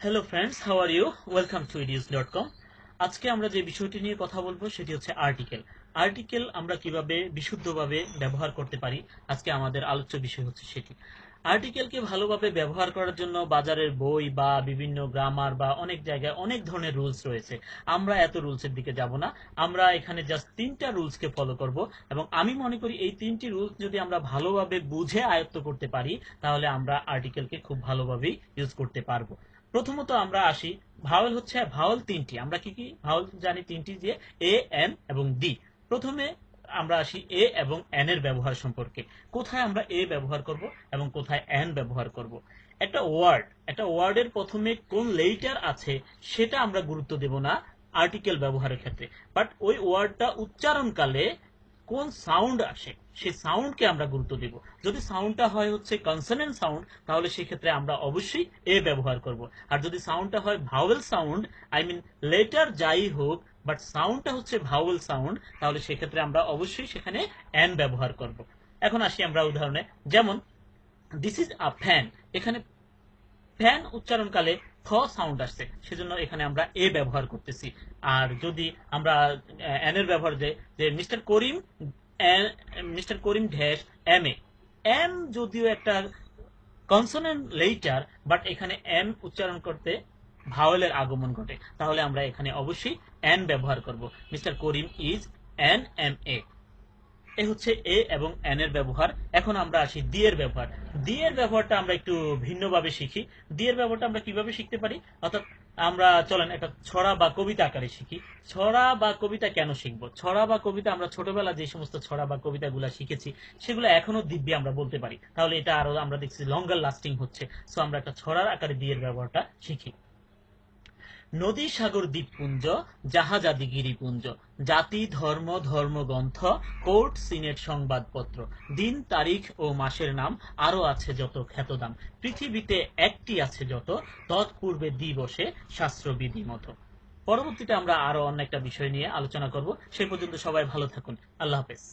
Hello friends, how are you? Welcome to ইডিউস.com। আজকে আমরা যে বিষয়টি নিয়ে কথা বলবো সেটি হচ্ছে আর্টিকেল। আর্টিকেল আমরা কিভাবে বিশুদ্ধভাবে ব্যবহার করতে পারি, আজকে আমাদের আলোচ্য বিষয় হচ্ছে সেটি। আর্টিকেলকে ভালোভাবে ব্যবহার করার জন্য বাজারের বই বা বিভিন্ন গ্রামার বা অনেক জায়গায় অনেক ধরনের রুলস রয়েছে। আমরা এত রুলসের দিকে যাব না, আমরা এখানে জাস্ট তিনটা রুলসকে ফলো করব। এবং আমি মনে করি এই তিনটি রুলস যদি আমরা ভালোভাবে বুঝে আয়ত্ত করতে পারি, তাহলে আমরা আর্টিকেলকে খুব ভালোভাবেই ইউজ করতে পারবো। প্রথমত আমরা আসি, ভাওয়েল হচ্ছে ভাওয়েল তিনটি। আমরা কি কি ভাওয়েল জানি? তিনটি, যে এ, এন এবং ডি। প্রথমে আমরা আসি এ এবং এন এর ব্যবহার সম্পর্কে। কোথায় আমরা এ ব্যবহার করব এবং কোথায় এন ব্যবহার করব। একটা ওয়ার্ডের প্রথমে কোন লেটার আছে সেটা আমরা গুরুত্ব দেব না আর্টিকেল ব্যবহারের ক্ষেত্রে, বাট ওই ওয়ার্ডটা উচ্চারণকালে কোন সাউন্ড আসে সেই সাউন্ডকে আমরা গুরুত্ব দেব। যদি সাউন্ডটা হয় হচ্ছে কনসোনেন্ট সাউন্ড, তাহলে সেক্ষেত্রে আমরা অবশ্যই এ ব্যবহার করব। আর যদি সাউন্ডটা হয় vowel sound, I mean letter যাই হোক বাট সাউন্ডটা হচ্ছে ভাওয়েল সাউন্ড, তাহলে সেক্ষেত্রে আমরা অবশ্যই সেখানে এন ব্যবহার করব। এখন আসি আমরা উদাহরণে, যেমন দিস ইজ আ ফ্যান। এখানে ফ্যান উচ্চারণকালে ফ সাউন্ড আসছে, সেজন্য এখানে আমরা এ ব্যবহার করতেছি। আর যদি আমরা এন এর ব্যবহার যে mister Karim dash M A, M যদিও একটা কনসোনেন্ট লেটার, বাট এখানে এম উচ্চারণ করতে ভাওয়েলের আগমন ঘটে, তাহলে আমরা এখানে অবশ্যই এন ব্যবহার করব। Mister Karim is an M A. A হচ্ছে এ এবং এন এর ব্যবহার। এখন আমরা আসি দি এর ব্যবহার। দি এর ব্যবহারটা আমরা একটু ভিন্নভাবে শিখি। দি এর ব্যবহারটা আমরা কিভাবে শিখতে পারি, অর্থাৎ আমরা চলেন একটা ছড়া বা কবিতা আকারে শিখি। ছড়া বা কবিতা কেন শিখবো? ছড়া বা কবিতা আমরা ছোটবেলা যে সমস্ত ছড়া বা কবিতাগুলো শিখেছি সেগুলো এখনো দিব্যি আমরা বলতে পারি, তাহলে এটা আরো আমরা দেখছি লঙ্গার লাস্টিং হচ্ছে। সো আমরা একটা ছড়ার আকারে দি এর ব্যবহারটা শিখি। নদী সাগর দ্বীপপুঞ্জ, জাহাজাদি গিরিপুঞ্জ, জাতি ধর্ম ধর্মগ্রন্থ, কোর্ট সিনেট সংবাদপত্র, দিন তারিখ ও মাসের নাম, আরো আছে যত খ্যাতদাম, পৃথিবীতে একটি আছে যত, তৎপূর্বে দিবসে শাস্ত্রবিধি মতো। পরবর্তীতে আমরা আরো অন্য একটা বিষয় নিয়ে আলোচনা করব। সে পর্যন্ত সবাই ভালো থাকুন। আল্লাহ হাফেজ।